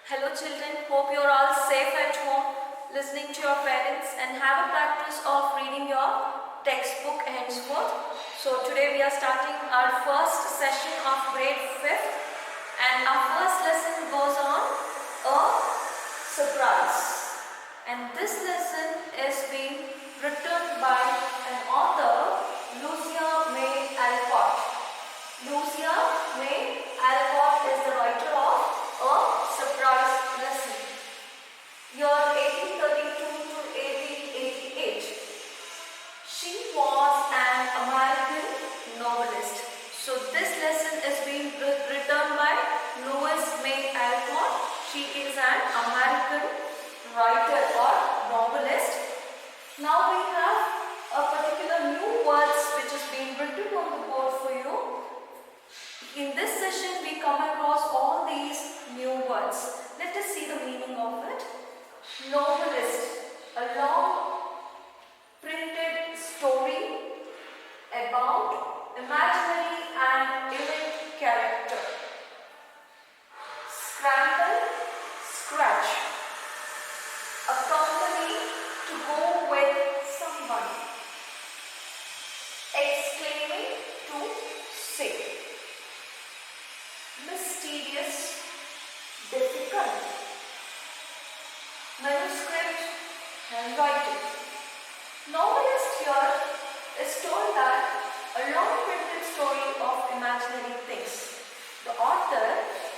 Hello children, hope you are all safe at home, listening to your parents and have a practice of reading your textbook henceforth. So today we are starting our first session of grade 5th and our first lesson goes on a surprise. And this lesson is being written by an author, Lucia May Alcott. Lucia May Alcott is the writer of A Surprise Lesson. Year 1832 to 1888. She was an American novelist. So this lesson is being written by Louise May Alcott. She is an American writer or novelist. Now we have a particular new words which is being written on the board for you. In this session we come across all these new words. Let us see the meaning of it. Novelist, a long printed story about imaginary and event character. Scramble, scratch, a company to go with someone. Exclaiming, to say. Mysterious, difficult. Manuscript, handwriting. Novelist here is told that a long printed story of imaginary things. The author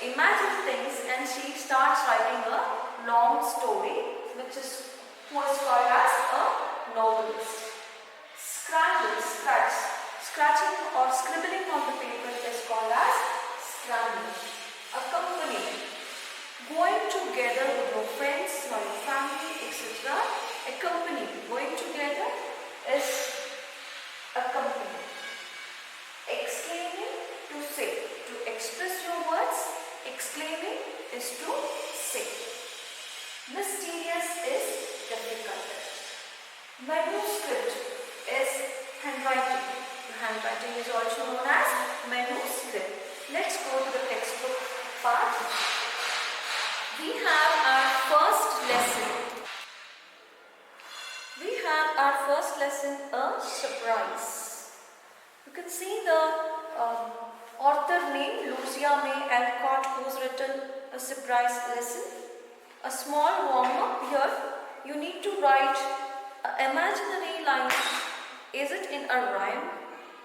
imagines things and she starts writing a long story who is called as a novelist. Scramble, scratch. Scratching or scribbling on the paper is called as scrambling. Accompany. Going together with your friends or your family, etc. Accompany. Going together is accompany. Exclaiming, to say. To express your words, exclaiming is to say. Mysterious is difficult. Manuscript is handwriting. Handwriting is also known as manuscript. Let's go to the textbook part. We have our first lesson. A surprise. You can see the author name, Lucia May Alcott, who's written A Surprise Lesson. A small warm-up here. You need to write imaginary lines. Is it in a rhyme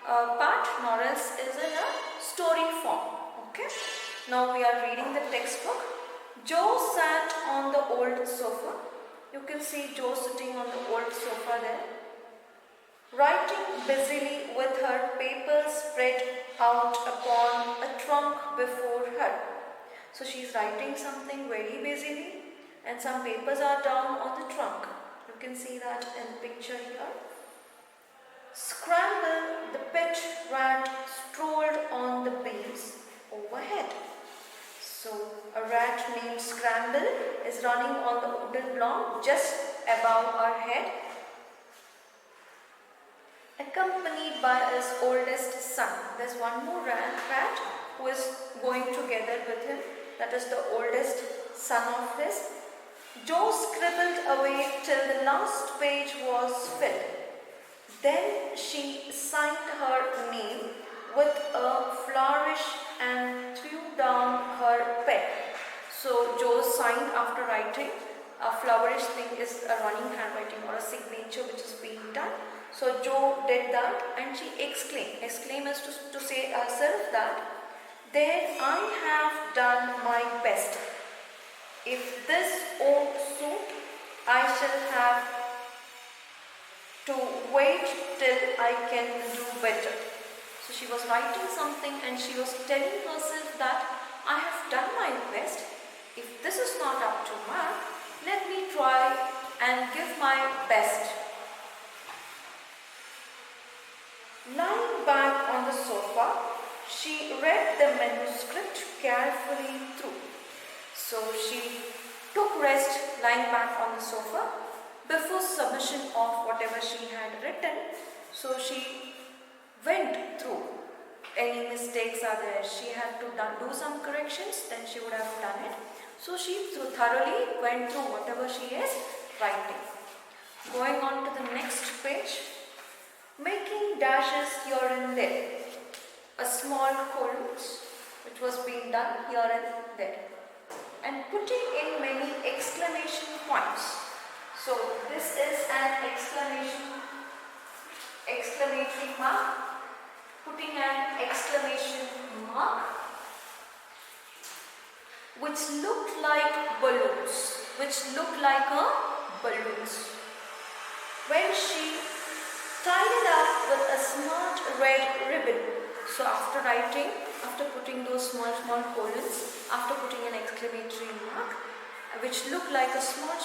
part, nor else is in a story form. Okay. Now we are reading the textbook. Joe sat on the old sofa. You can see Joe sitting on the old sofa there, writing busily with her papers spread out upon a trunk before her. So she is writing something very busily and some papers are down on the trunk. You can see that in the picture here. Scramble, the pet rat strolled on the beams overhead. So a rat named Scramble is running on the wooden block just above our head, accompanied by his oldest son. There's one more rat who is going together with him. That is the oldest son of his. Joe scribbled away till the last page was filled. Then she signed her name with a flourish and threw down her pen. So Joe signed after writing. A flourish thing is a running handwriting or a signature which is being done. So Joe did that and she exclaimed. Exclaim is to say herself that, "There I have done my best. If this won't suit, I shall have to wait till I can do better." So she was writing something and she was telling herself that I have done my best. If this is not up to mark, let me try and give my best. Lying back on the sofa, she read the manuscript carefully through. So she took rest lying back on the sofa before submission of whatever she had written. So she went through. Any mistakes are there, she had to do some corrections, then she would have done it. So she thoroughly went through whatever she is writing. Going on to the next page. Making dashes here and there. A small columns which was being done here and there. And putting in many exclamation points. So this is an exclamatory mark. Putting an exclamation mark which looked like balloons. When she tied it up with a smart red ribbon. So after putting those small colons, after putting an exclamatory mark, which looked like a small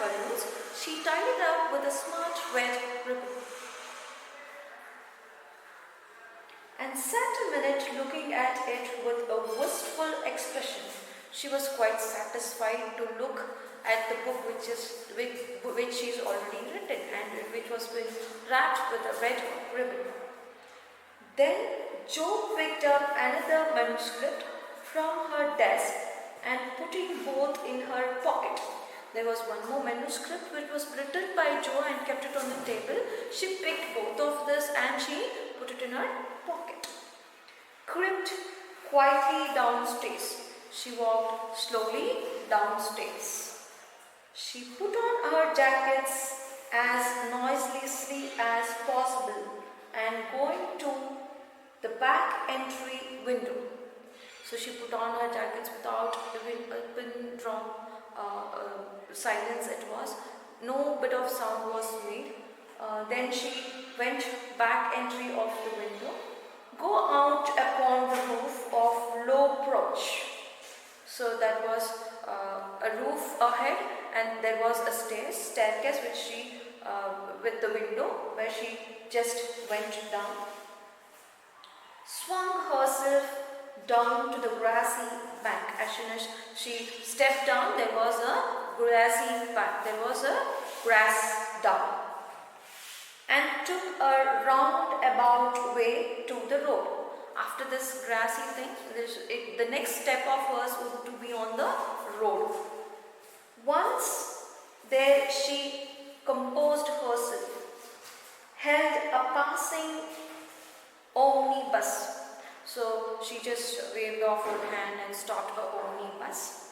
balloons, she tied it up with a smart red ribbon. And sat a minute looking at it with a wistful expression. She was quite satisfied to look at the book which she's already written and which was been wrapped with a red ribbon. Then Jo picked up another manuscript from her desk and putting both in her pocket. There was one more manuscript which was written by Jo and kept it on the table. She picked both of this and she put it in her pocket. Crept quietly downstairs. She walked slowly downstairs. She put on her jackets as noiselessly as possible and going to the back entry window. So she put on her jackets without a pin drop silence it was. No bit of sound was made. Then she went back entry of the window. Go out upon the roof of low porch. So that was a roof ahead and there was a staircase which she with the window where she just went down. Swung herself down to the grassy bank. As soon as she stepped down, there was a grassy bank. There was a grass down. And took a roundabout way to the road. After this grassy thing, the next step of hers would to be on the road. Once there she composed herself, held a passing omnibus. So she just waved off her hand and stopped her omnibus.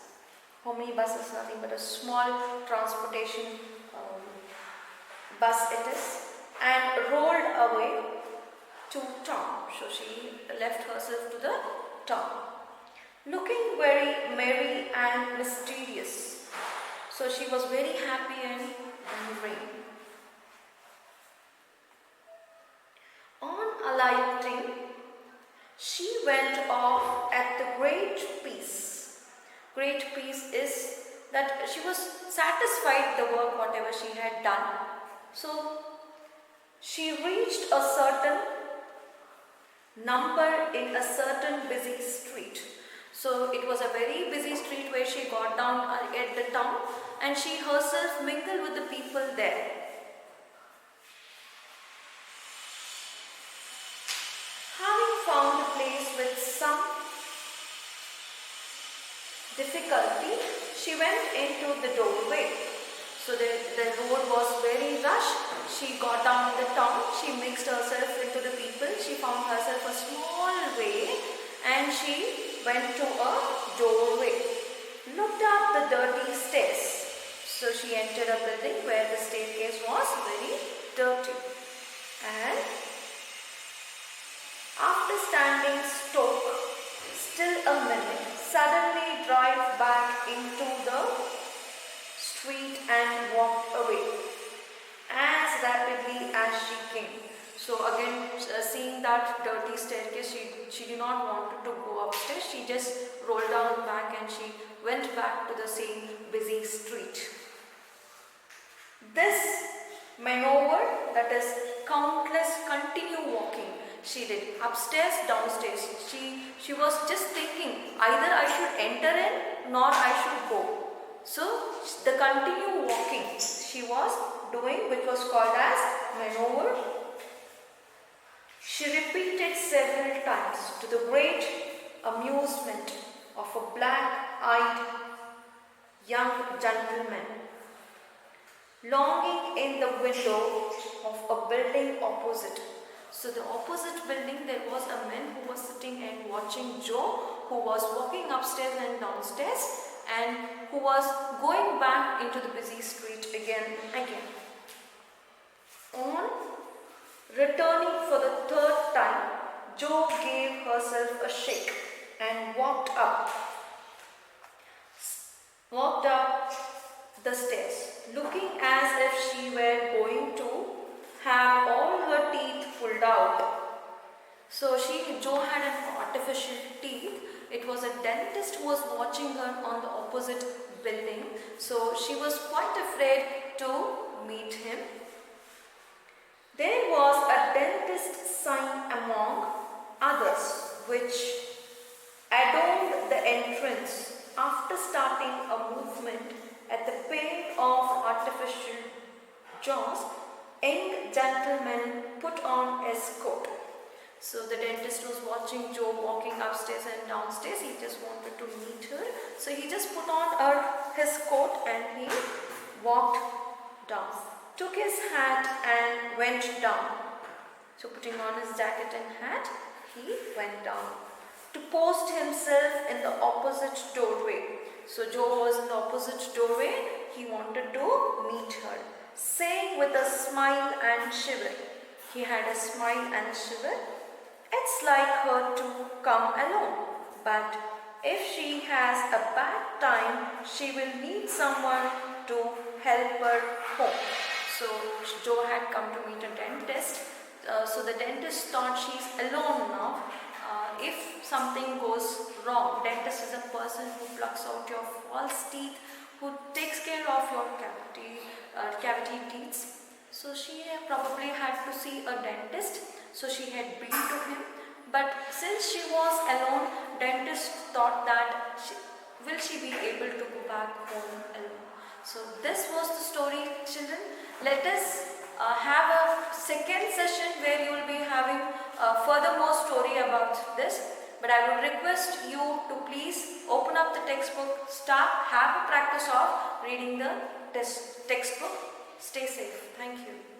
Omnibus is nothing but a small transportation bus it is, and rolled away to town. So she left herself to the town, looking very merry and mysterious. So she was very happy and rain. On alighting, she went off at the great peace. Great peace is that she was satisfied with the work whatever she had done. So she reached a certain number in a certain busy street. So it was a very busy street where she got down at the town and she herself mingled with the people there. Having found a place with some difficulty, she went into the doorway. So the road was very rushed. She got down in the town, she mixed herself into the people, she found herself a small way and she went to a doorway. Looked up the dirty stairs. So she entered a building where the staircase was very dirty. And after standing still a minute, suddenly drive back into the street and walked away as rapidly as she came. So again, seeing that dirty staircase, she did not want to go upstairs. She just rolled down back and she went back to the same busy street. This maneuver, that is countless continue walking, she did upstairs, downstairs. She was just thinking either I should enter in nor I should go. So the continue walking she was doing, which was called as maneuver. She repeated several times to the great amusement of a black-eyed longing in the window of a building opposite. So the opposite building, there was a man who was sitting and watching Joe, who was walking upstairs and downstairs, and who was going back into the busy street again and again. On returning for the third time, Joe gave herself a shake and walked up the stairs, looking as if she were going to have all her teeth pulled out. So Joe had an artificial teeth. It was a dentist who was watching her on the opposite building. So she was quite afraid to meet him. There was a dentist sign among others which adorned the entrance. After starting a movement at the pair of artificial jaws, young gentleman put on his coat. So the dentist was watching Joe walking upstairs and downstairs. He just wanted to meet her. So he just put on his coat and he walked down. Took his hat and went down. So putting on his jacket and hat, he went down to post himself in the opposite doorway. So Joe was in the opposite doorway. He wanted to meet her, saying with a smile and shiver. He had a smile and a shiver. It's like her to come alone, but if she has a bad time, she will need someone to help her home. So Joe had come to meet a dentist. So the dentist thought she's alone now. If something goes wrong, dentist is a person who plucks out your false teeth, who takes care of your cavity teeth. So she probably had to see a dentist. So she had been to him. But since she was alone, dentist thought that will she be able to go back home alone. So this was the story, children. Let us have a second session where you will be having furthermore story about this. But I would request you to please open up the textbook, have a practice of reading the textbook. Stay safe. Thank you.